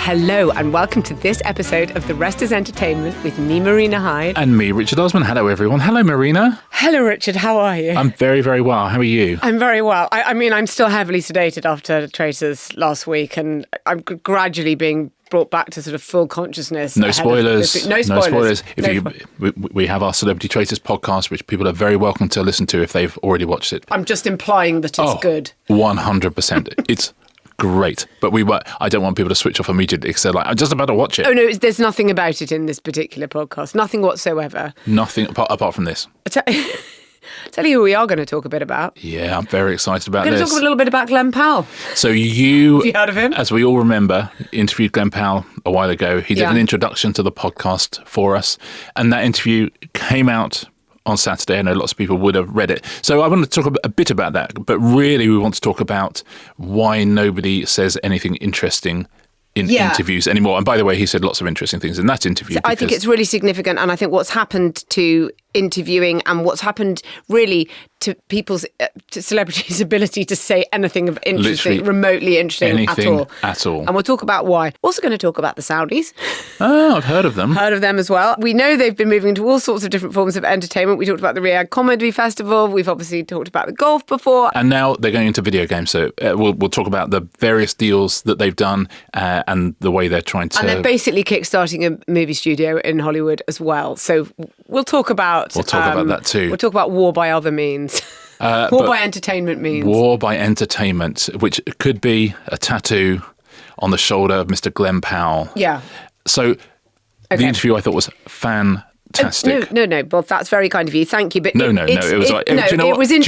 Hello and welcome to this episode of The Rest is Entertainment with me, Marina Hyde. And me, Richard Osman. Hello, everyone. Hello, Marina. Hello, Richard. How are you? I'm very, very well. How are you? I'm very well. I mean, I'm still heavily sedated after Traitors last week, and I'm gradually being brought back to sort of full consciousness. No spoilers. No spoilers. We have our Celebrity Traitors podcast, which people are very welcome to listen to if they've already watched it. I'm just implying that it's good. 100%. It's great. But I don't want people to switch off immediately because they're like, I'm just about to watch it. Oh, no, there's nothing about it in this particular podcast. Nothing whatsoever. Nothing apart from this. Tell you who we are going to talk a bit about. Yeah, I'm very excited about this. We're going to talk a little bit about Glen Powell. So you, have you heard of him? As we all remember, interviewed Glen Powell a while ago. He did an introduction to the podcast for us. And that interview came out on Saturday. I know lots of people would have read it. So I want to talk a bit about that. But really, we want to talk about why nobody says anything interesting in interviews anymore. And by the way, he said lots of interesting things in that interview. So I think it's really significant. And I think what's happened to interviewing and what's happened really to people's, to celebrities' ability to say anything of interesting, literally remotely interesting at all. And we'll talk about why. We're also going to talk about the Saudis. Oh, I've heard of them. Heard of them as well. We know they've been moving into all sorts of different forms of entertainment. We talked about the Riyadh Comedy Festival. We've obviously talked about the golf before. And now they're going into video games. So we'll talk about the various deals that they've done and the way they're trying to... And they're basically kickstarting a movie studio in Hollywood as well. So we'll talk about... We'll talk about that too. We'll talk about war by other means. War by entertainment means. War by entertainment, which could be a tattoo on the shoulder of Mr. Glen Powell. Yeah. So the interview I thought was fantastic. No. Well, that's very kind of you. Thank you. But It was like, do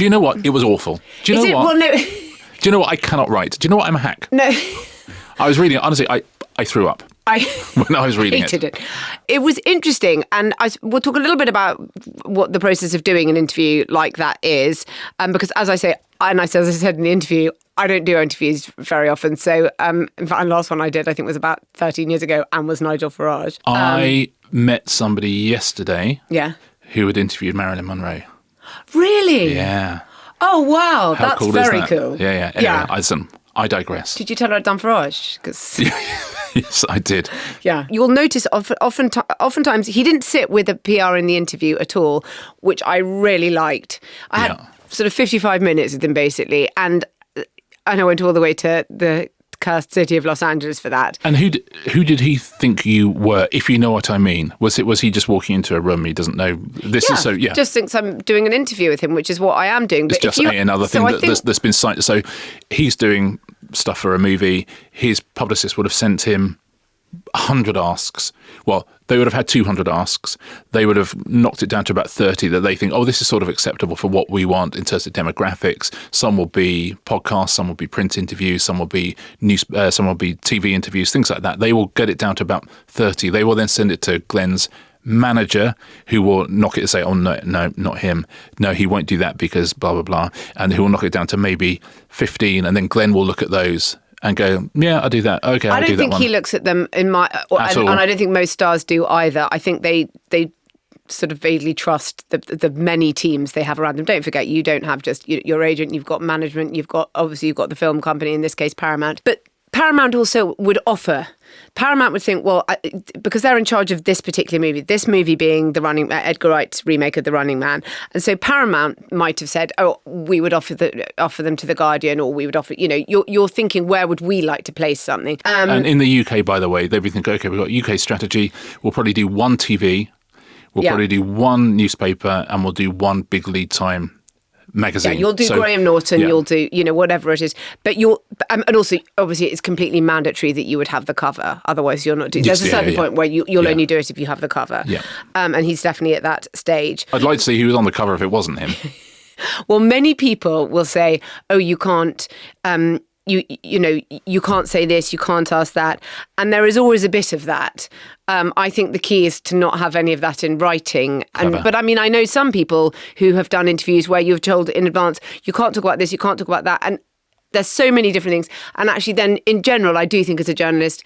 you know what? It was awful. Do you know what? Well, no. Do you know what? I cannot write. Do you know what? I'm a hack. No. I was reading it. Honestly, I threw up. When I was reading it. It was interesting, and we'll talk a little bit about what the process of doing an interview like that is, because as I said in the interview, I don't do interviews very often. So, in fact, the last one I did, I think, was about 13 years ago, and was Nigel Farage. I met somebody yesterday who had interviewed Marilyn Monroe. Really? Yeah. Oh, wow. How that's cool very is that? cool. Yeah. Anyway, I digress. Did you tell her I'd done Farage? Yes, I did. Yeah. You'll notice oftentimes he didn't sit with a PR in the interview at all, which I really liked. I had sort of 55 minutes with him, basically, and I went all the way to the cursed city of Los Angeles for that. And who did he think you were, if you know what I mean? Was he just walking into a room he doesn't know? Just thinks I'm doing an interview with him, which is what I am doing. But it's just another thing that's been cited. So he's doing stuff for a movie. His publicist would have sent him 100 asks. Well, they would have had 200 asks. They would have knocked it down to about 30 that they think, this is sort of acceptable for what we want in terms of demographics. Some will be podcasts, some will be print interviews, some will be some will be TV interviews, things like that. They will get it down to about 30. They will then send it to Glen's manager, who will knock it and say, no, not him. No, he won't do that because blah, blah, blah. And who will knock it down to maybe 15. And then Glen will look at those and go, yeah, I'll do that. Okay, I'll do that one. I don't think he looks at them and I don't think most stars do either. I think they sort of vaguely trust the many teams they have around them. Don't forget, you don't have just your agent, you've got management, you've got the film company, in this case Paramount. But Paramount also would offer. Paramount would think, because they're in charge of this particular movie, this movie being the Edgar Wright's remake of The Running Man. And so Paramount might have said, we would offer them to The Guardian, or we would offer, you're thinking, where would we like to place something? And in the UK, by the way, they'd be thinking, okay, we've got UK strategy. We'll probably do one TV, we'll probably do one newspaper, and we'll do one big lead time magazine. Yeah, you'll do Graham Norton, you'll do, whatever it is. But and also, obviously, it's completely mandatory that you would have the cover. Otherwise, you're not doing... There's a certain point where you'll only do it if you have the cover. Yeah. And he's definitely at that stage. I'd like to see who was on the cover if it wasn't him. Well, many people will say, you can't... you can't say this, you can't ask that. And there is always a bit of that. I think the key is to not have any of that in writing. But I mean, I know some people who have done interviews where you've told in advance, you can't talk about this, you can't talk about that. And there's so many different things. And actually then, in general, I do think as a journalist,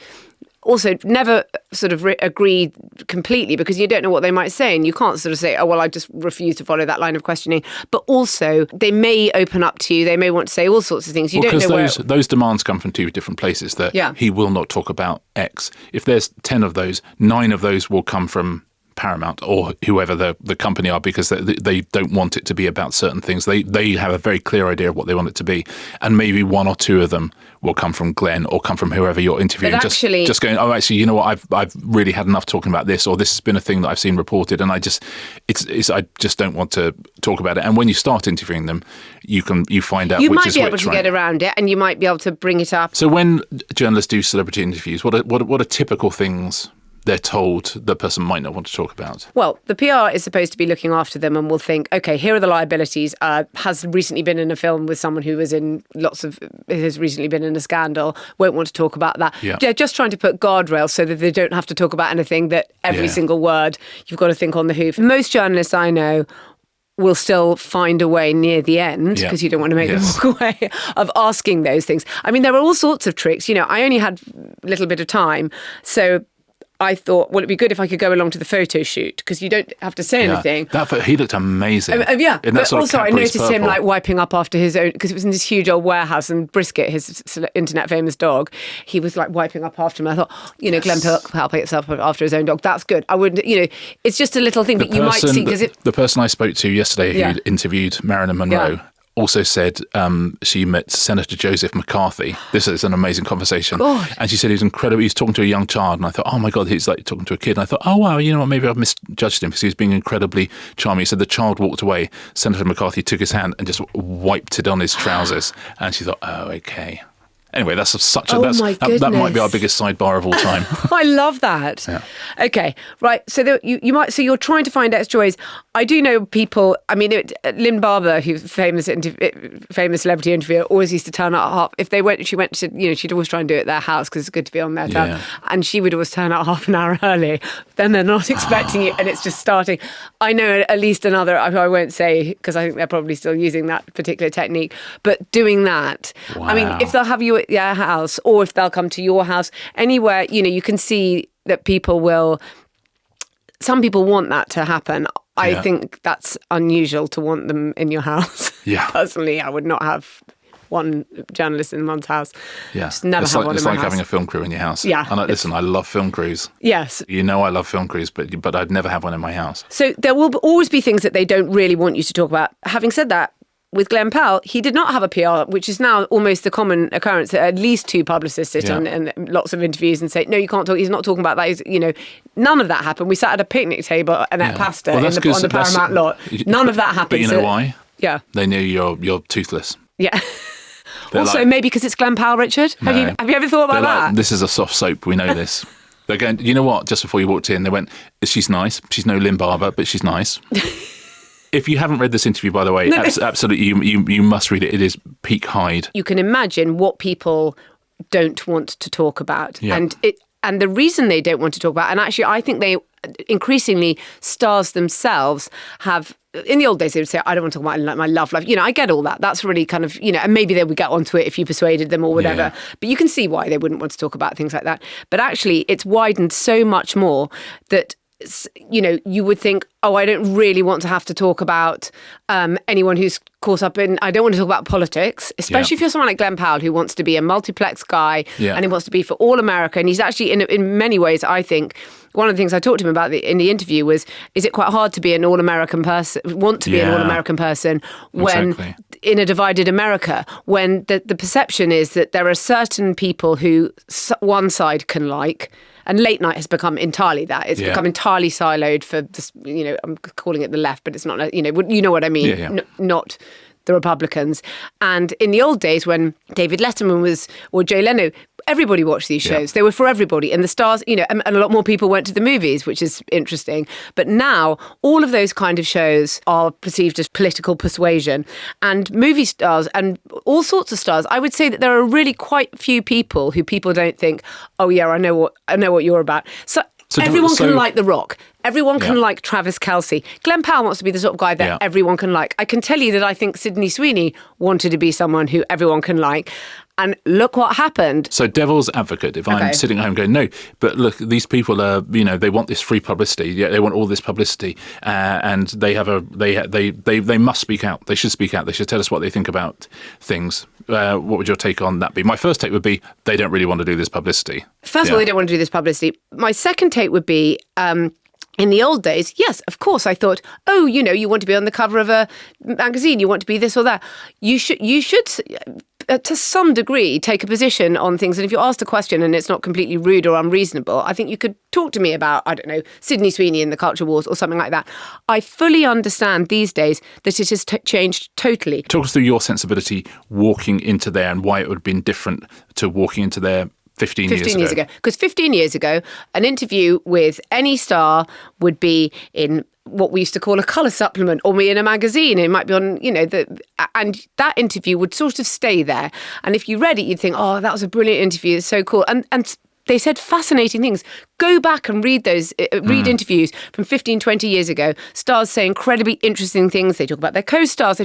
also never sort of agree completely, because you don't know what they might say, and you can't sort of say, oh, well, I just refuse to follow that line of questioning. But also, they may open up to you. They may want to say all sorts of things. You don't know because those demands come from two different places. That he will not talk about X. If there's 10 of those, 9 of those will come from Paramount or whoever the company are, because they don't want it to be about certain things. They have a very clear idea of what they want it to be, and maybe 1 or 2 of them will come from Glen or come from whoever you're interviewing. But actually, just going, oh, actually, you know what? I've really had enough talking about this, or this has been a thing that I've seen reported, and I just don't want to talk about it. And when you start interviewing them, you find out you which might is be able which, to right? get around it, and you might be able to bring it up. So when journalists do celebrity interviews, what are typical things they're told the person might not want to talk about? Well, the PR is supposed to be looking after them and will think, okay, here are the liabilities. Has recently been in a film with someone who was in has recently been in a scandal. Won't want to talk about that. Yeah. They're just trying to put guardrails so that they don't have to talk about anything that every single word you've got to think on the hoof. Most journalists I know will still find a way near the end, because you don't want to make them walk away, of asking those things. I mean, there are all sorts of tricks. I only had a little bit of time, so I thought, well, it'd be good if I could go along to the photo shoot, because you don't have to say anything. He looked amazing. But also I noticed him like wiping up after his own, because it was in this huge old warehouse, and Brisket, his internet famous dog, he was like wiping up after him. I thought, Glen Powell picks up after his own dog. That's good. I wouldn't, it's just a little thing, but you might see, because the person I spoke to yesterday who interviewed Marilyn Monroe also said she met Senator Joseph McCarthy. This is an amazing conversation. God. And she said he was incredible. He was talking to a young child, and I thought, oh my God, he's like talking to a kid. And I thought, oh wow, you know what, maybe I've misjudged him, because he was being incredibly charming. He said the child walked away, Senator McCarthy took his hand and just wiped it on his trousers. And she thought, oh, okay. Anyway, that might be our biggest sidebar of all time. I love that. Yeah. Okay, right. So so you're trying to find extra ways. I do know people. I mean, Lynn Barber, who's a famous celebrity interviewer, always used to turn up she went to, she'd always try and do it at their house because it's good to be on their time, and she would always turn out half an hour early. Then they're not expecting you, and it's just starting. I know at least another. I won't say, because I think they're probably still using that particular technique, but doing that. Wow. I mean, if they'll have you at their house, or if they'll come to your house, anywhere, you can see that some people want that to happen. I think that's unusual to want them in your house. Yeah. Personally, I would not have one journalist in one's house. Yeah. Just never have one in my house. It's like having a film crew in your house. Yeah. And listen, I love film crews. Yes. I love film crews, but I'd never have one in my house. So there will always be things that they don't really want you to talk about. Having said that, with Glen Powell, he did not have a PR, which is now almost the common occurrence. At least 2 publicists sit on and lots of interviews and say, no, you can't talk. He's not talking about that. None of that happened. We sat at a picnic table and ate pasta on the Paramount lot. None of that happened. But you know why? Yeah. They knew you're toothless. Yeah. Also, maybe because it's Glen Powell, Richard. No. Have you ever thought about that? This is a soft soap. We know this. They're going, you know what? Just before you walked in, they went, she's nice. She's no Lynn Barber, but she's nice. If you haven't read this interview, by the way, absolutely, you must read it. It is peak Hyde. You can imagine what people don't want to talk about. Yeah. And the reason they don't want to talk about, and actually I think they increasingly, stars themselves have, in the old days they would say, I don't want to talk about my love life. I get all that. That's really kind of, and maybe they would get onto it if you persuaded them or whatever. Yeah. But you can see why they wouldn't want to talk about things like that. But actually it's widened so much more that you would think, I don't really want to have to talk about anyone who's caught up in, I don't want to talk about politics, especially if you're someone like Glen Powell who wants to be a multiplex guy and he wants to be for all America. And he's actually, in many ways, I think, one of the things I talked to him about in the interview was, is it quite hard to be an all-American person, want to be an all-American person when in a divided America, when the perception is that there are certain people who one side can like, and late night has become entirely that. It's become entirely siloed for this, I'm calling it the left, but it's not, you know what I mean? Not the Republicans. And in the old days when David Letterman or Jay Leno, everybody watched these shows. They were for everybody. And the stars, and a lot more people went to the movies, which is interesting. But now all of those kind of shows are perceived as political persuasion. And movie stars and all sorts of stars, I would say that there are really quite few people who people don't think, oh yeah, I know what you're about. So everyone can like The Rock. Everyone can like Travis Kelce. Glen Powell wants to be the sort of guy that everyone can like. I can tell you that I think Sydney Sweeney wanted to be someone who everyone can like. And look what happened. So devil's advocate, if I'm sitting at home going, no, but look, these people are, they want this free publicity. Yeah, they want all this publicity, and they have they must speak out. They should speak out. They should tell us what they think about things. What would your take on that be? My first take would be they don't really want to do this publicity. First of all, they don't want to do this publicity. My second take would be, in the old days, yes, of course, I thought, you want to be on the cover of a magazine, you want to be this or that. You should, to some degree, take a position on things. And if you're asked a question and it's not completely rude or unreasonable, I think you could talk to me about, I don't know, Sydney Sweeney and the Culture Wars or something like that. I fully understand these days that it has changed totally. Talk us through your sensibility walking into there and why it would have been different to walking into there 15 years ago. Because 15 years ago, an interview with any star would be in what we used to call a colour supplement, or be in a magazine. It might be on, and that interview would sort of stay there. And if you read it, you'd think, oh, that was a brilliant interview. It's so cool. And they said fascinating things. Go back and read those, read interviews from 15, 20 years ago. Stars say incredibly interesting things. They talk about their co-stars.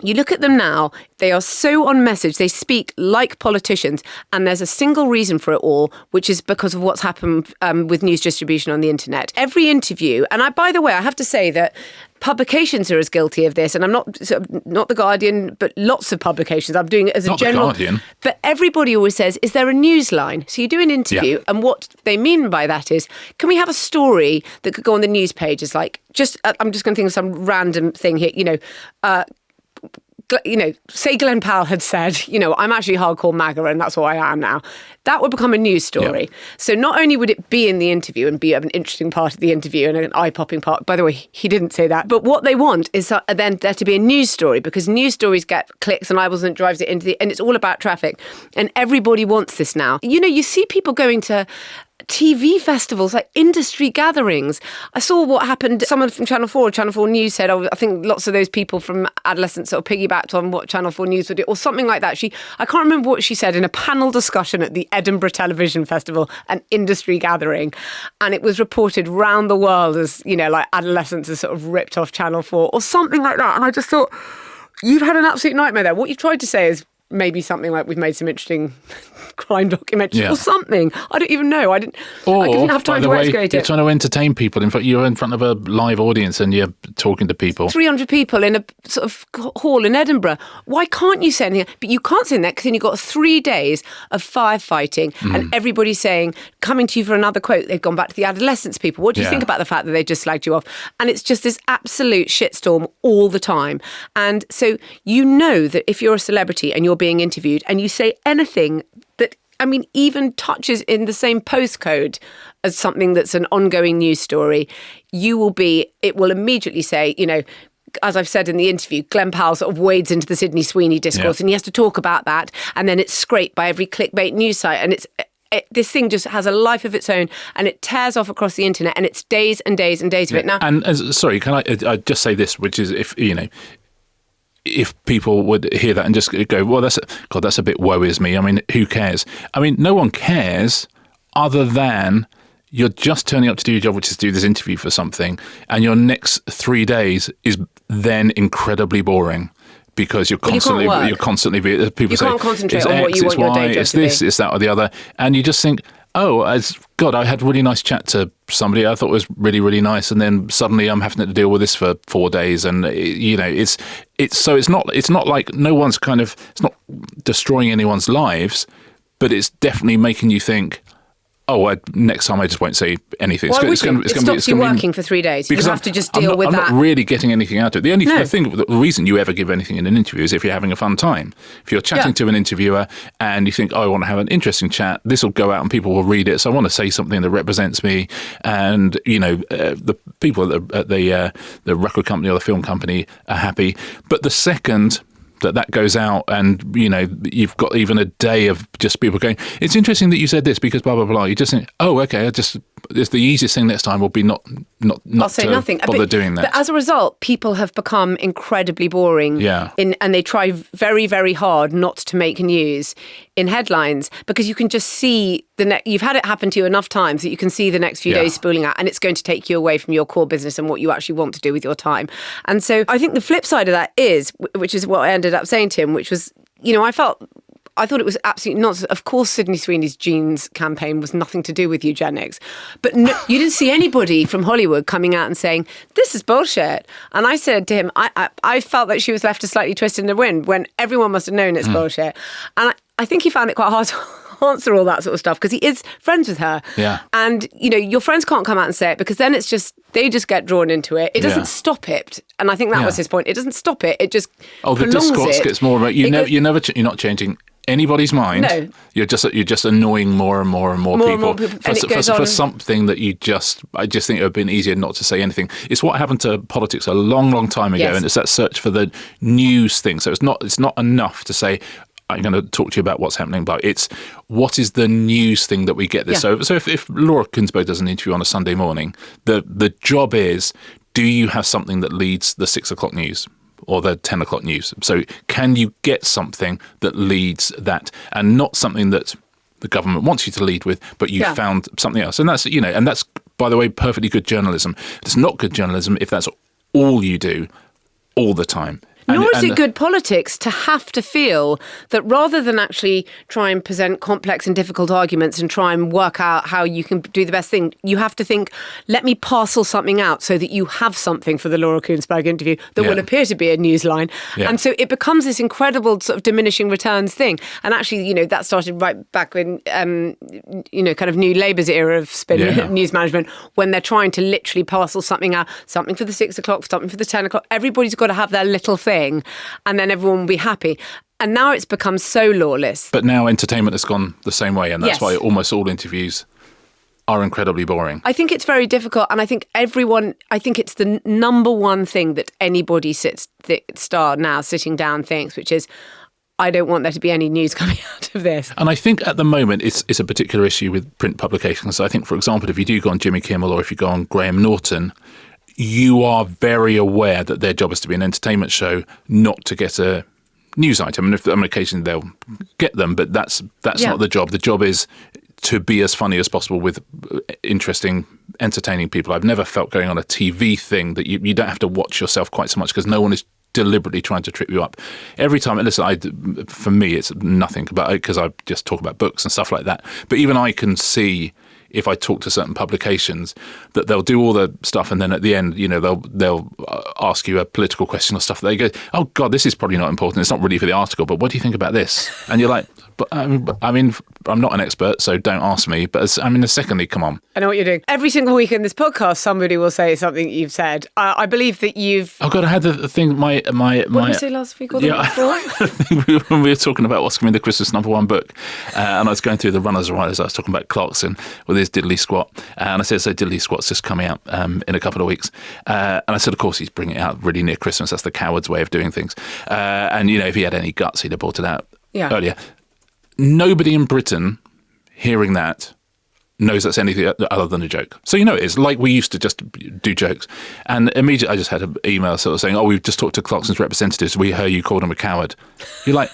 You look at them now, they are so on message, they speak like politicians, and there's a single reason for it all, which is because of what's happened with news distribution on the internet. Every interview, and by the way, I have to say that publications are as guilty of this, and I'm not The Guardian, but lots of publications. I'm doing it as a general. Not The Guardian. But everybody always says, is there a news line? So you do an interview, and what they mean by that is, can we have a story that could go on the news pages? Like, I'm just going to think of some random thing here, say Glen Powell had said, I'm actually hardcore MAGA and that's what I am now. That would become a news story. Yep. So not only would it be in the interview and be an interesting part of the interview and an eye-popping part, by the way, he didn't say that, but what they want is then there to be a news story, because news stories get clicks and eyeballs and it drives it into and it's all about traffic. And everybody wants this now. You see people going to TV festivals, like industry gatherings. I saw what happened. Someone from Channel 4 News said, I think lots of those people from Adolescence sort of piggybacked on what Channel 4 News would do, or something like that. I can't remember what she said in a panel discussion at the Edinburgh Television Festival, an industry gathering. And it was reported round the world as, like Adolescence has sort of ripped off Channel 4 or something like that. And I just thought, you've had an absolute nightmare there. What you've tried to say is maybe something like we've made some interesting crime documentaries or something. I don't even know. I didn't have time to excavate it. You're trying to entertain people. In fact, you're in front of a live audience and you're talking to people. 300 people in a sort of hall in Edinburgh. Why can't you say anything? But you can't say that because then you've got 3 days of firefighting and everybody's saying, coming to you for another quote, they've gone back to the Adolescence people. What do you think about the fact that they just slagged you off? And it's just this absolute shitstorm all the time. And so that if you're a celebrity and you're being interviewed and you say anything that, even touches in the same postcode as something that's an ongoing news story, it will immediately say, as I've said in the interview, Glen Powell sort of wades into the Sydney Sweeney discourse and he has to talk about that, and then it's scraped by every clickbait news site, and this thing just has a life of its own, and it tears off across the internet, and it's days and days and days of it now. And sorry, can I just say this, which is if people would hear that and just go, well, that's a bit woe is me. Who cares? No one cares other than you're just turning up to do your job, which is do this interview for something, and your next 3 days is then incredibly boring. Because you're constantly people you say, can't concentrate it's on X, what you want your day job it's to be. this, it's that or the other. And you just think, I had a really nice chat to somebody I thought was really, really nice, and then suddenly I'm having to deal with this for 4 days, and it's not like no one's it's not destroying anyone's lives, but it's definitely making you think, next time I just won't say anything. It stops you working for 3 days. You have to just deal with that. I'm not really getting anything out of it. The reason you ever give anything in an interview is if you're having a fun time. If you're chatting to an interviewer and you think, I want to have an interesting chat, this will go out and people will read it. So I want to say something that represents me. And, the people at the record company or the film company are happy. But the second that goes out and, you've got even a day of just people going, it's interesting that you said this because blah, blah, blah. You just think, okay, it's the easiest thing next time will be not I'll say nothing. Bother doing that. But as a result, people have become incredibly boring. Yeah. And they try very, very hard not to make news in headlines, because you can just see you've had it happen to you enough times that you can see the next few days spooling out, and it's going to take you away from your core business and what you actually want to do with your time. And so I think the flip side of that is, which is what I ended up saying to him, which was, I felt I thought it was absolutely nonsense. Of course, Sydney Sweeney's jeans campaign was nothing to do with eugenics. But no, you didn't see anybody from Hollywood coming out and saying, this is bullshit. And I said to him, I felt that she was left a slightly twisted in the wind when everyone must have known it's bullshit. And I think he found it quite hard to answer all that sort of stuff because he is friends with her. Yeah. And, your friends can't come out and say it because then they just get drawn into it. It doesn't stop it. And I think that was his point. It doesn't stop it. It just the discourse gets more about you're not changing anybody's mind. No. You're just annoying more and more people. For something that I just think it would have been easier not to say anything. It's what happened to politics a long, long time ago, and it's that search for the news thing. So it's not enough to say, I'm going to talk to you about what's happening, but it's what is the news thing that we get this. So if Laura Kunsbo does an interview on a Sunday morning, the job is, do you have something that leads the 6 o'clock news or the 10 o'clock news? So can you get something that leads that, and not something that the government wants you to lead with, but you found something else? And that's, and that's, by the way, perfectly good journalism. It's not good journalism if that's all you do all the time. Nor is it good politics to have to feel that rather than actually try and present complex and difficult arguments and try and work out how you can do the best thing, you have to think, let me parcel something out so that you have something for the Laura Kunsberg interview that will appear to be a newsline. Yeah. And so it becomes this incredible sort of diminishing returns thing. And actually, that started right back when, kind of New Labour's era of spin news management, when they're trying to literally parcel something out, something for the 6 o'clock, something for the 10 o'clock. Everybody's got to have their little thing. And then everyone will be happy. And now it's become so lawless. But now entertainment has gone the same way, and that's why almost all interviews are incredibly boring. I think it's very difficult, and I think it's the number one thing that anybody now sitting down thinks, which is, I don't want there to be any news coming out of this. And I think at the moment it's a particular issue with print publications. So I think, for example, if you do go on Jimmy Kimmel or if you go on Graham Norton, you are very aware that their job is to be an entertainment show, not to get a news item. And if on occasion they'll get them, but that's not the job. The job is to be as funny as possible with interesting, entertaining people. I've never felt going on a TV thing that you don't have to watch yourself quite so much because no one is deliberately trying to trip you up. Every time, listen, for me, it's nothing about it because I just talk about books and stuff like that. But even I can see, if I talk to certain publications, that they'll do all the stuff and then at the end, they'll ask you a political question or stuff. They go, oh God, this is probably not important. It's not really for the article, but what do you think about this? And you're like, but I mean, I'm not an expert, so don't ask me. But secondly, come on. I know what you're doing. Every single week in this podcast, somebody will say something you've said. I believe that you've... Oh God, I had the thing, my... What did we say last week or the week before? When we were talking about what's coming the Christmas #1 book, and I was going through the runners and riders, I was talking about Clarkson with his Diddley Squat, and I said, so Diddley Squat's just coming out in a couple of weeks, and I said, of course he's bringing it out really near Christmas. That's the coward's way of doing things, and if he had any guts, he'd have brought it out earlier. Nobody in Britain hearing that knows that's anything other than a joke. So it's like we used to just do jokes. And immediately I just had an email sort of saying, we've just talked to Clarkson's representatives. We heard you called him a coward. You're like,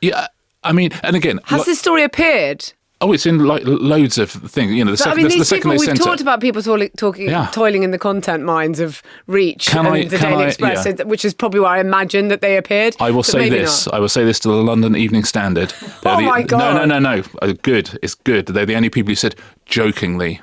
yeah, I mean, and again... Has this story appeared? Oh, it's in loads of things. These people, we've talked about people toiling in the content mines of Reach and the Daily Express, which is probably why I imagine that they appeared. I will say this. Not. I will say this to the London Evening Standard. My God. No. Good. It's good. They're the only people who said jokingly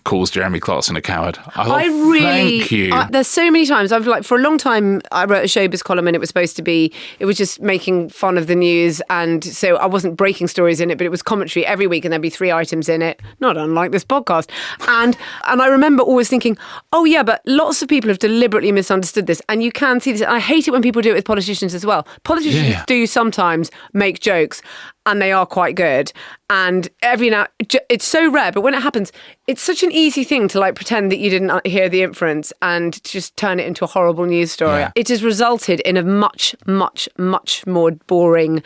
calls Jeremy Clarkson a coward. Thank you. There's so many times for a long time I wrote a showbiz column and it was just making fun of the news, and so I wasn't breaking stories in it, but it was commentary every week and there'd be 3 items in it, not unlike this podcast. And I remember always thinking, oh yeah, but lots of people have deliberately misunderstood this, and you can see this. I hate it when people do it with politicians as well. Politicians do sometimes make jokes, and they are quite good. And it's so rare, but when it happens, it's such an easy thing to pretend that you didn't hear the inference and just turn it into a horrible news story. Yeah. It has resulted in a much, much, much more boring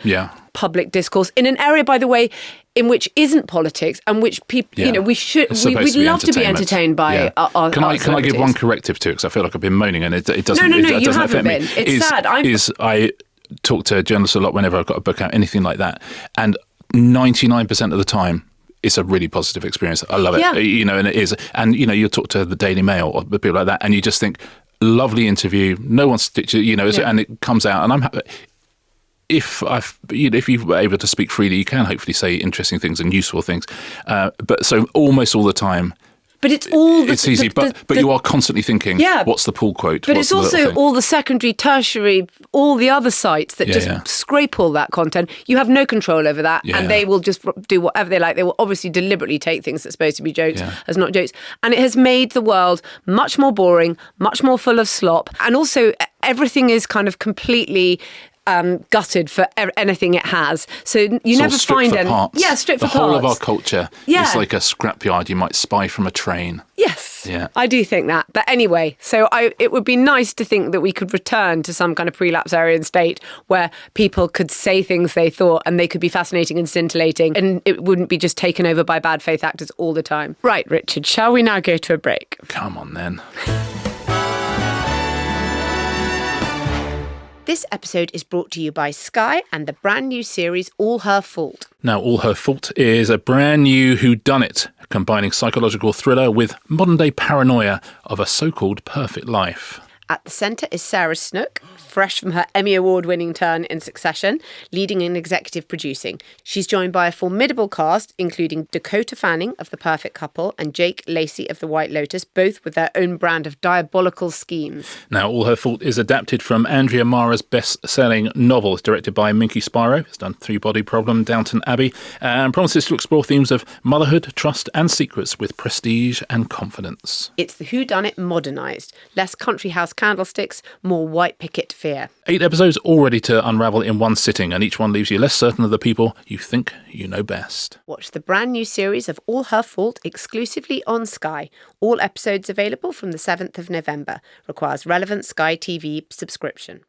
public discourse in an area, by the way, in which isn't politics and which people, we'd love to be entertained by our Can I give one corrective to it? Because I feel like I've been moaning and it doesn't, no, it you doesn't haven't affect been. me. It's sad. I talk to journalists a lot whenever I've got a book out, anything like that. And 99% of the time, it's a really positive experience. I love it, and it is. And, you'll talk to the Daily Mail or people like that, and you just think, lovely interview, no one's stitched, and it comes out, and I'm happy. if you were able to speak freely, you can hopefully say interesting things and useful things. But so almost all the time. But it's all it's easy, but you are constantly thinking, what's the pull quote? But it's also all the secondary, tertiary, all the other sites that just scrape all that content. You have no control over that, and they will just do whatever they like. They will obviously deliberately take things that's supposed to be jokes as not jokes. And it has made the world much more boring, much more full of slop, and also everything is kind of completely gutted for anything it has. So you never find any. Yeah, stripped for parts. The whole of our culture is like a scrapyard you might spy from a train. Yes, yeah. I do think that. But anyway, so it would be nice to think that we could return to some kind of prelapsarian state where people could say things they thought and they could be fascinating and scintillating, and it wouldn't be just taken over by bad faith actors all the time. Right, Richard, shall we now go to a break? Come on then. This episode is brought to you by Sky and the brand new series All Her Fault. Now, All Her Fault is a brand new whodunit, combining psychological thriller with modern-day paranoia of a so-called perfect life. At the centre is Sarah Snook, fresh from her Emmy Award-winning turn in Succession, leading in executive producing. She's joined by a formidable cast, including Dakota Fanning of The Perfect Couple and Jake Lacey of The White Lotus, both with their own brand of diabolical schemes. Now, All Her Fault is adapted from Andrea Mara's best-selling novel. It's directed by Minky Spiro. It's done Three Body Problem, Downton Abbey, and promises to explore themes of motherhood, trust and secrets with prestige and confidence. It's the whodunit modernised. Less country house candlesticks, more white picket fear. 8 episodes all ready to unravel in one sitting, and each one leaves you less certain of the people you think you know best. Watch the brand new series of All Her Fault exclusively on Sky. All episodes available from the 7th of November. Requires relevant Sky TV subscription.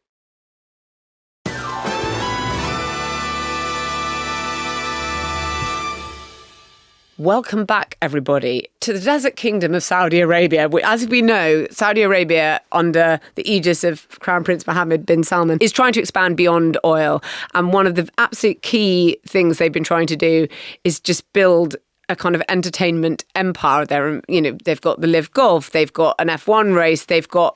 Welcome back, everybody, to the desert kingdom of Saudi Arabia. As we know, Saudi Arabia, under the aegis of Crown Prince Mohammed bin Salman, is trying to expand beyond oil. And one of the absolute key things they've been trying to do is just build a kind of entertainment empire. They've got the Live Golf, they've got an F1 race,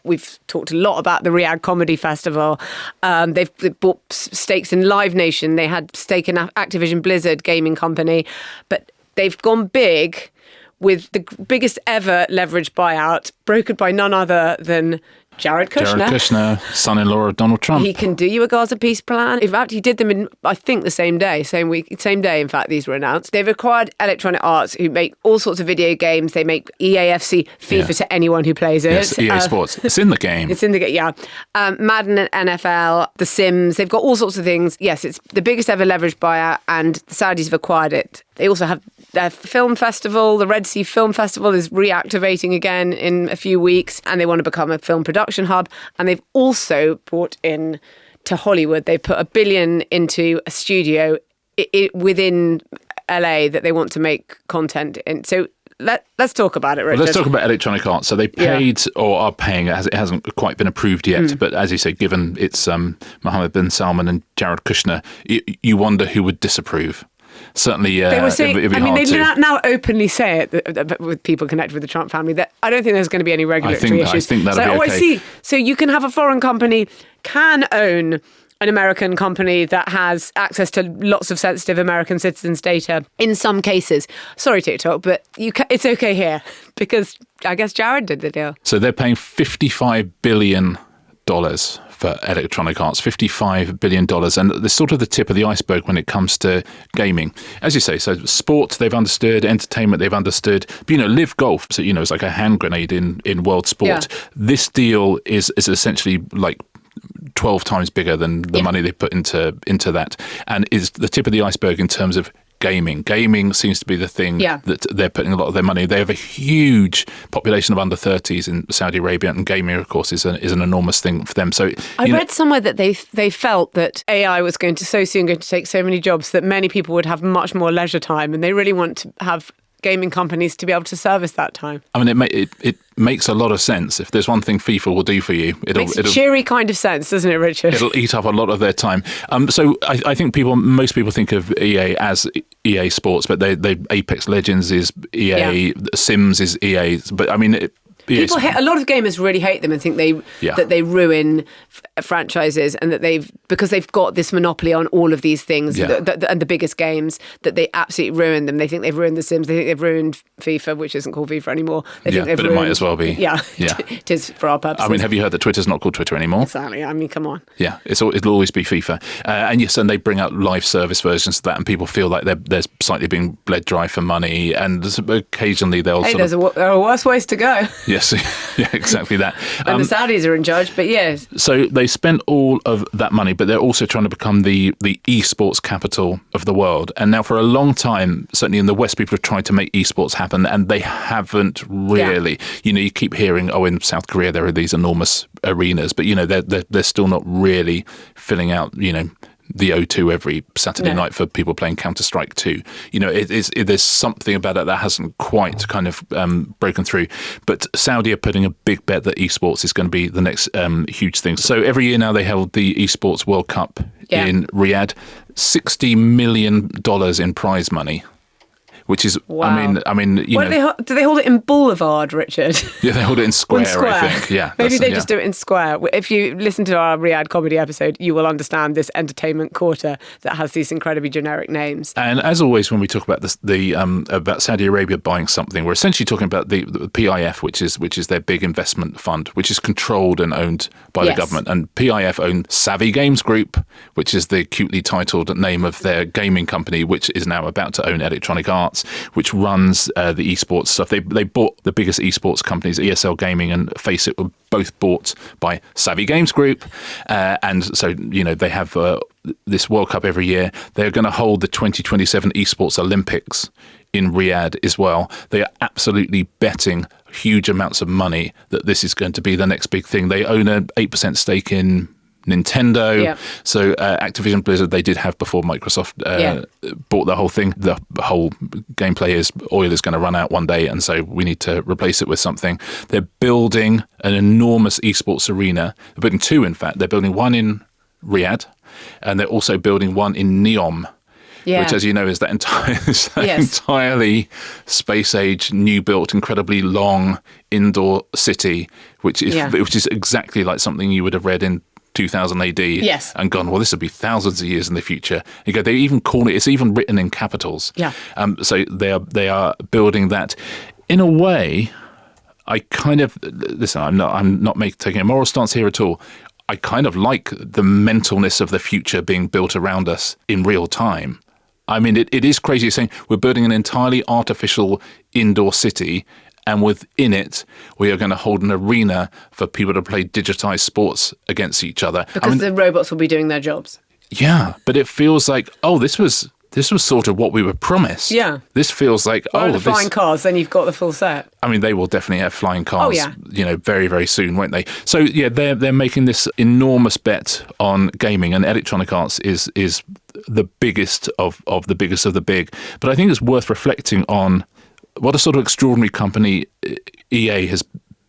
we've talked a lot about the Riyadh Comedy Festival, they've bought stakes in Live Nation, they had stake in Activision Blizzard gaming company, but they've gone big with the biggest ever leveraged buyout, brokered by none other than Jared Kushner. Jared Kushner, son-in-law of Donald Trump. He can do you a Gaza peace plan. In fact, he did them in, I think, the same day, same day, in fact, these were announced. They've acquired Electronic Arts, who make all sorts of video games. They make EAFC, FIFA to anyone who plays it. Yes, EA Sports. It's in the game. It's in the game, yeah. Madden and NFL, The Sims. They've got all sorts of things. Yes, it's the biggest ever leveraged buyout, and the Saudis have acquired it. They also have their film festival. The Red Sea Film Festival is reactivating again in a few weeks, and they want to become a film production hub. And they've also brought in to Hollywood. They put $1 billion into a studio within LA that they want to make content in. So let's talk about it, Richard. Well, let's talk about Electronic Arts. So they paid or are paying, it hasn't quite been approved yet, but as you say, given it's Mohammed bin Salman and Jared Kushner, you wonder who would disapprove. Certainly, they were saying, it'd be hard they now openly say it with people connected with the Trump family that I don't think there's going to be any regulatory issues. I think that'll be okay. I see. So you can have a foreign company can own an American company that has access to lots of sensitive American citizens' data in some cases. Sorry, TikTok, but it's okay here because I guess Jared did the deal. So they're paying $55 billion for Electronic Arts, $55 billion. And it's sort of the tip of the iceberg when it comes to gaming. As you say, so sport, they've understood, entertainment, they've understood. But, Live Golf, so, it's like a hand grenade in world sport. Yeah. This deal is essentially like 12 times bigger than the money they put into that, and is the tip of the iceberg in terms of gaming. Gaming seems to be the thing that they're putting a lot of their money. They have a huge population of under 30s in Saudi Arabia, and gaming, of course, is an enormous thing for them. So I read somewhere that they felt that AI was going to take so many jobs that many people would have much more leisure time, and they really want to have gaming companies to be able to service that time. I mean, it makes a lot of sense. If there's one thing FIFA will do for you, it'll cheery kind of sense, doesn't it, Richard? It'll eat up a lot of their time. So I think most people think of EA as EA Sports, but they Apex Legends is EA, Sims is EA. But I mean, A lot of gamers really hate them and think that they ruin franchises, and that because they've got this monopoly on all of these things and the biggest games, that they absolutely ruin them. They think they've ruined The Sims. They think they've ruined FIFA, which isn't called FIFA anymore. They think but it might as well be. Yeah. It is for our purposes. I mean, have you heard that Twitter's not called Twitter anymore? Exactly. I mean, come on. Yeah, it'll always be FIFA. And yes, and they bring out live service versions of that, and people feel like they're slightly being bled dry for money, and occasionally they'll there are worse ways to go. Yes, yeah, exactly that. And the Saudis are in charge, but yes. So they spent all of that money, but they're also trying to become the esports capital of the world. And now for a long time, certainly in the West, people have tried to make esports happen, and they haven't really. Yeah. You know, you keep hearing, in South Korea there are these enormous arenas, but they're still not really filling out, the O2 every Saturday night for people playing Counter-Strike 2. There's something about it that hasn't quite kind of broken through. But Saudi are putting a big bet that esports is going to be the next huge thing. So every year now they held the Esports World Cup in Riyadh. $60 million in prize money. Which is, wow. I mean, do they hold it in Boulevard, Richard? Yeah, they hold it in Square, I think. Yeah, maybe they just do it in Square. If you listen to our Riyadh comedy episode, you will understand this entertainment quarter that has these incredibly generic names. And as always, when we talk about about Saudi Arabia buying something, we're essentially talking about the PIF, which is their big investment fund, which is controlled and owned by the government. And PIF own Savvy Games Group, which is the cutely titled name of their gaming company, which is now about to own Electronic Arts, which runs the esports stuff. They bought the biggest esports companies, ESL Gaming and Faceit, were both bought by Savvy Games Group. And so, they have this World Cup every year. They're going to hold the 2027 Esports Olympics in Riyadh as well. They are absolutely betting huge amounts of money that this is going to be the next big thing. They own an 8% stake in Nintendo. So Activision Blizzard, they did have before Microsoft bought the whole thing. The whole gameplay is oil is going to run out one day, and so we need to replace it with something. They're building an enormous esports arena. They're building two, in fact. They're building one in Riyadh, and they're also building one in Neom. Yeah. Which, as you know, is that entirely space-age, new-built, incredibly long indoor city, which is exactly like something you would have read in 2000 AD and gone, well, this will be thousands of years in the future. They even call it's even written in capitals. Yeah. So they are building that. In a way, I kind of, listen, I'm not taking a moral stance here at all. I kind of like the mentalness of the future being built around us in real time. I mean, it is crazy saying we're building an entirely artificial indoor city, and within it, we are going to hold an arena for people to play digitized sports against each other. Because the robots will be doing their jobs. Yeah, but it feels like, this was sort of what we were promised. Yeah. This feels like, the flying cars, then you've got the full set. I mean, they will definitely have flying cars, very, very soon, won't they? So, yeah, they're making this enormous bet on gaming, and Electronic Arts is the biggest of the biggest of the big. But I think it's worth reflecting on what a sort of extraordinary company EA has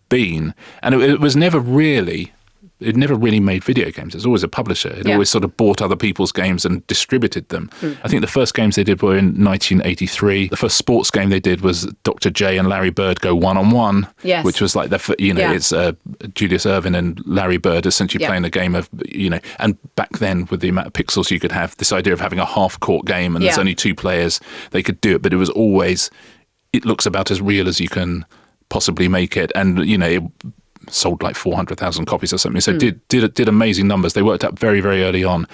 been. And it was never really... It never really made video games. It was always a publisher. It always sort of bought other people's games and distributed them. I think the first games they did were in 1983. The first sports game they did was Dr. J and Larry Bird Go One-on-One, which was like, it's Julius Erving and Larry Bird essentially playing a game of, and back then with the amount of pixels you could have, this idea of having a half-court game and there's only two players, they could do it. But it was always, it looks about as real as you can possibly make it. And, it sold like 400,000 copies or something. So did amazing numbers. They worked out very, very early on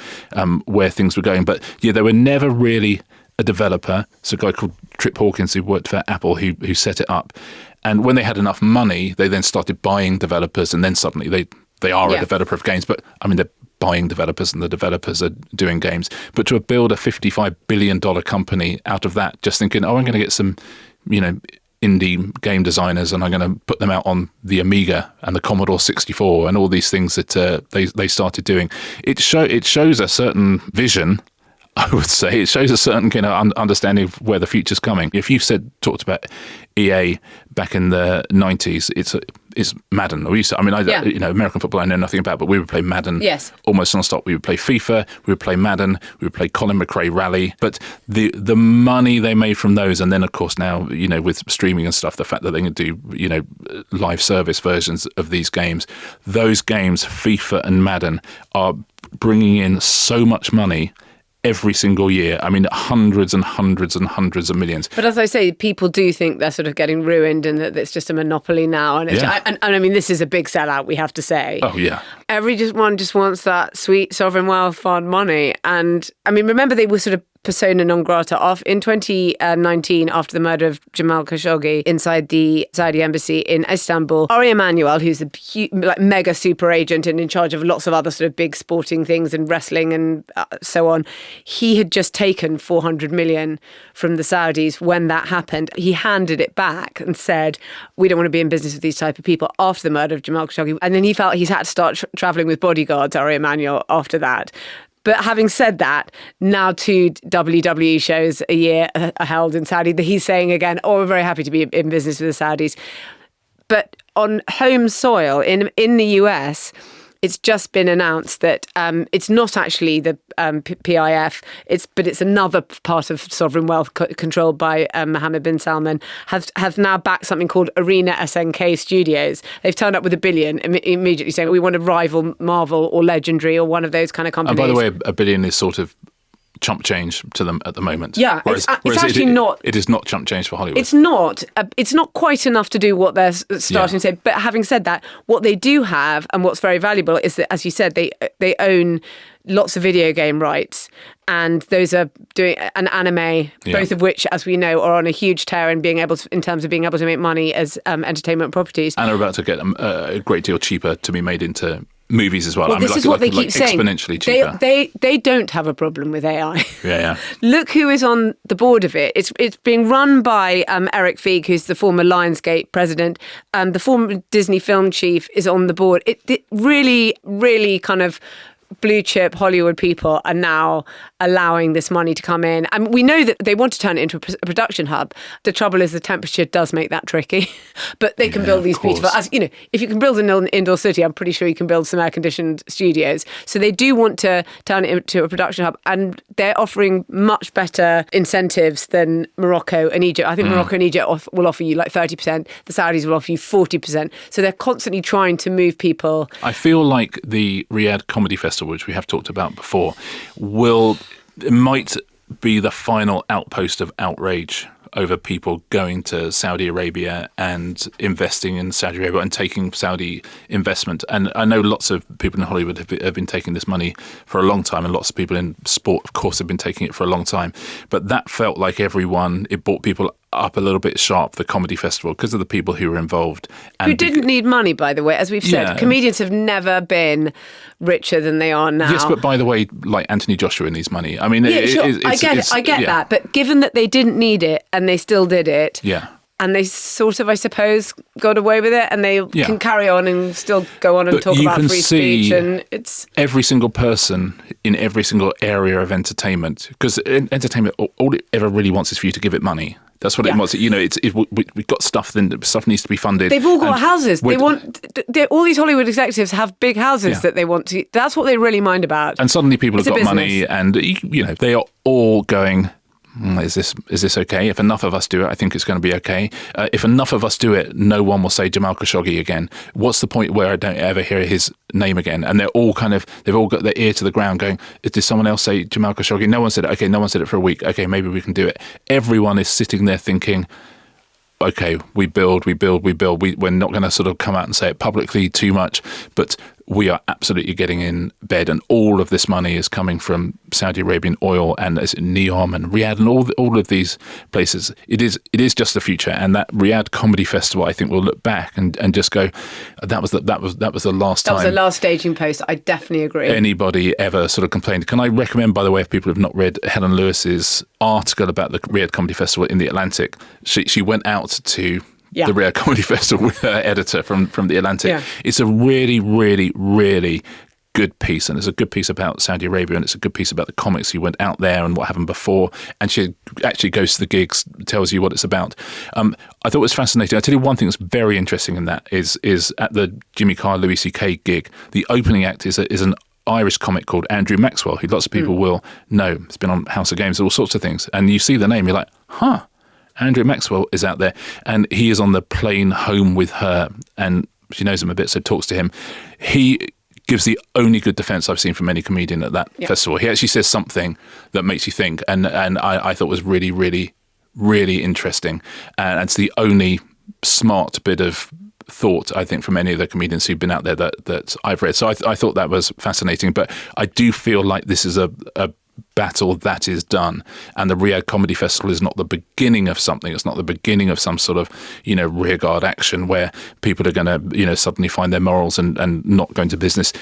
where things were going. But they were never really a developer. It's a guy called Trip Hawkins who worked for Apple who set it up. And when they had enough money, they then started buying developers, and then suddenly they are a developer of games. But I mean, they're buying developers and the developers are doing games. But to build a $55 billion company out of that, just thinking, I'm going to get some, indie game designers and I'm going to put them out on the Amiga and the Commodore 64 and all these things that they started doing. It shows a certain vision. I would say. It shows a certain kind of understanding of where the future's coming. If you talked about EA back in the 90s, it's Madden. Or American football I know nothing about, but we would play Madden almost non-stop. We would play FIFA, we would play Madden, we would play Colin McRae Rally. But the money they made from those, and then of course now, with streaming and stuff, the fact that they can do, live service versions of these games, those games, FIFA and Madden, are bringing in so much money every single year. I mean, hundreds and hundreds and hundreds of millions. But as I say, people do think they're sort of getting ruined and that it's just a monopoly now. And, and I mean, this is a big sellout, we have to say. Oh, yeah. Everyone just wants that sweet sovereign wealth fund money. And I mean, remember they were sort of persona non grata off in 2019 after the murder of Jamal Khashoggi inside the Saudi embassy in Istanbul. Ari Emanuel, who's the mega super agent and in charge of lots of other sort of big sporting things and wrestling and so on, he had just taken 400 million from the Saudis when that happened. He handed it back and said, we don't want to be in business with these type of people after the murder of Jamal Khashoggi. And then he felt he's had to start travelling with bodyguards, Ari Emanuel, after that. But having said that, now 2 WWE shows a year are held in Saudi. He's saying again, we're very happy to be in business with the Saudis. But on home soil in the US, it's just been announced that it's not actually the PIF, but it's another part of sovereign wealth controlled by Mohammed bin Salman, have now backed something called Arena SNK Studios. They've turned up with $1 billion, immediately saying we want to rival Marvel or Legendary or one of those kind of companies. And by the way, $1 billion is sort of chump change to them at the moment. Yeah, whereas it's actually not. It is not chump change for Hollywood. It's not. It's not quite enough to do what they're starting to say. But having said that, what they do have and what's very valuable is that, as you said, they own lots of video game rights, and those are doing an anime, both of which, as we know, are on a huge tear in terms of being able to make money as entertainment properties, and are about to get a great deal cheaper to be made into movies as well. Well, this is what they keep saying. Exponentially cheaper. They don't have a problem with AI. Yeah. Look who is on the board of it. It's being run by Eric Feig, who's the former Lionsgate president. The former Disney film chief is on the board. It really, really kind of blue chip Hollywood people are now allowing this money to come in. And we know that they want to turn it into a production hub. The trouble is the temperature does make that tricky. But they can build these beautiful, if you can build an indoor city, I'm pretty sure you can build some air-conditioned studios. So they do want to turn it into a production hub. And they're offering much better incentives than Morocco and Egypt. I think Morocco and Egypt will offer you like 30%. The Saudis will offer you 40%. So they're constantly trying to move people. I feel like the Riyadh Comedy Festival, which we have talked about before, might be the final outpost of outrage over people going to Saudi Arabia and investing in Saudi Arabia and taking Saudi investment. And I know lots of people in Hollywood have been taking this money for a long time, and lots of people in sport, of course, have been taking it for a long time. But that felt like it brought people up a little bit sharp, the comedy festival, because of the people who were involved. And who didn't need money, by the way, as we've said. Yeah. Comedians have never been richer than they are now. Yes, but by the way, like Anthony Joshua needs money. I mean, I get that. But given that they didn't need it and they still did it, and they sort of, I suppose, got away with it, and they can carry on and still go on and talk about free speech. And it's every single person in every single area of entertainment, because entertainment, all it ever really wants is for you to give it money. That's what it wants. We've got stuff. Then stuff needs to be funded. They've all got houses. They want. All these Hollywood executives have big houses that they want to. That's what they really mind about. And suddenly people have got money, and they are all going, Is this okay? If enough of us do it, I think it's going to be okay. If enough of us do it, no one will say Jamal Khashoggi again. What's the point where I don't ever hear his name again? And they've all got their ear to the ground going, did someone else say Jamal Khashoggi? No one said it. Okay, no one said it for a week. Okay, maybe we can do it. Everyone is sitting there thinking, okay, we build. We're not going to sort of come out and say it publicly too much, but we are absolutely getting in bed, and all of this money is coming from Saudi Arabian oil and Neom and Riyadh and all of these places. It is just the future, and that Riyadh Comedy Festival, I think, will look back and just go, that was the last time. That was the last staging post. I definitely agree. Anybody ever sort of complained? Can I recommend, by the way, if people have not read Helen Lewis's article about the Riyadh Comedy Festival in The Atlantic? She went out to the Riyadh Comedy Festival with her editor from The Atlantic. Yeah. It's a really, really, really good piece, and it's a good piece about Saudi Arabia, and it's a good piece about the comics who went out there and what happened before. And she actually goes to the gigs, tells you what it's about. I thought it was fascinating. I'll tell you one thing that's very interesting in that is at the Jimmy Carr, Louis C.K. gig, the opening act is an Irish comic called Andrew Maxwell, who lots of people will know. He's been on House of Games, all sorts of things. And you see the name, you're like, Andrew Maxwell is out there. And he is on the plane home with her, and she knows him a bit, so talks to him. He gives the only good defence I've seen from any comedian at that festival. He actually says something that makes you think, and I thought was really, really, really interesting. And it's the only smart bit of thought, I think, from any of the comedians who've been out there that I've read. So I thought that was fascinating. But I do feel like this is a battle that is done, and the Riyadh Comedy Festival is not the beginning of something. It's not the beginning of some sort of rearguard action where people are going to suddenly find their morals and not go into business.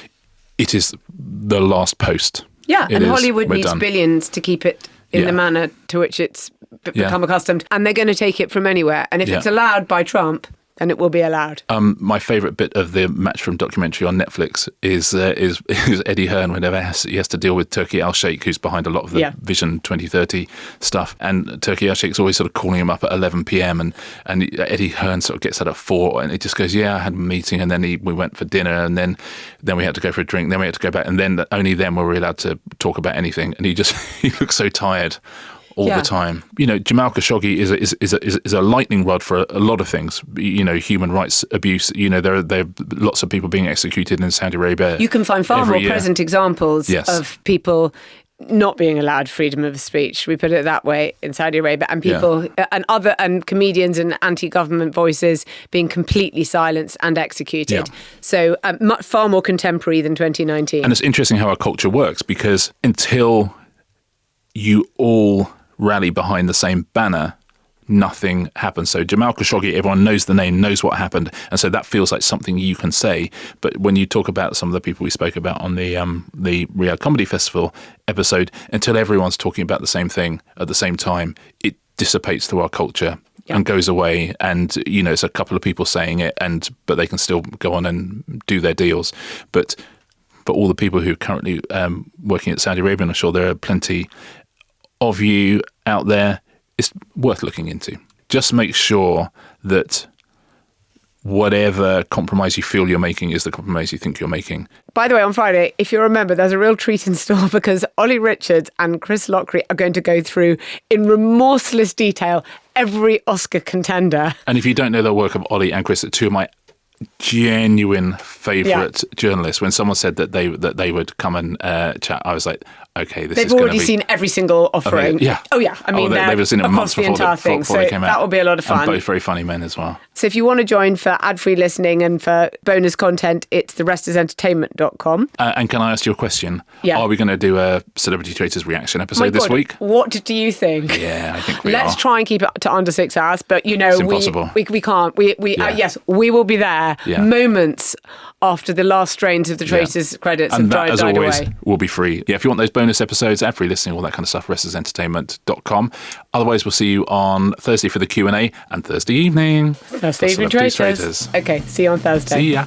It is the last post. Hollywood needs billions to keep it in the manner to which it's become accustomed, and they're going to take it from anywhere. And if it's allowed by Trump, then it will be allowed. My favourite bit of the Matchroom documentary on Netflix is Eddie Hearn whenever he has to deal with Turki Al-Sheikh, who's behind a lot of the Vision 2030 stuff. And Turki Al-Sheikh's always sort of calling him up at 11 p.m. and Eddie Hearn sort of gets that at 4, and he just goes, I had a meeting, and then we went for dinner, and then we had to go for a drink, then we had to go back, and then only then were we allowed to talk about anything. And he looks so tired all the time. Jamal Khashoggi is a lightning rod for a lot of things. Human rights abuse. There are lots of people being executed in Saudi Arabia. You can find far more present examples of people not being allowed freedom of speech. We put it that way in Saudi Arabia, and people and comedians and anti-government voices being completely silenced and executed. So far more contemporary than 2019. And it's interesting how our culture works, because until you all rally behind the same banner, nothing happens. So Jamal Khashoggi, everyone knows the name, knows what happened, and so that feels like something you can say. But when you talk about some of the people we spoke about on the Riyadh Comedy Festival episode, until everyone's talking about the same thing at the same time, it dissipates through our culture and goes away. And it's a couple of people saying it, but they can still go on and do their deals. But all the people who are currently working at Saudi Arabia, and I'm sure there are plenty of you out there, it's worth looking into. Just make sure that whatever compromise you feel you're making is the compromise you think you're making. By the way, on Friday, if you remember, there's a real treat in store, because Ollie Richards and Chris Lockery are going to go through in remorseless detail every Oscar contender. And if you don't know the work of Ollie and Chris, two of my genuine favourite journalists. When someone said that they would come and chat, I was like, okay, they've already seen every single offering. I mean, they've seen it months before they came out. That will be a lot of fun. And both very funny men as well. So if you want to join for ad-free listening and for bonus content, it's therestersentertainment.com. And can I ask you a question? Are we going to do a Celebrity Traitors reaction episode this week? What do you think? I think Let's try and keep it to under 6 hours, but it's impossible. We can't. Yes, we will be there moments after the last strains of the Traitors credits have died away. And that, as always, will be free. If you want those bonus episodes, ad-free listening, all that kind of stuff, restersentertainment.com. Otherwise, we'll see you on Thursday for the Q&A and Thursday evening. Thursday evening Traitors. Okay, see you on Thursday. See ya.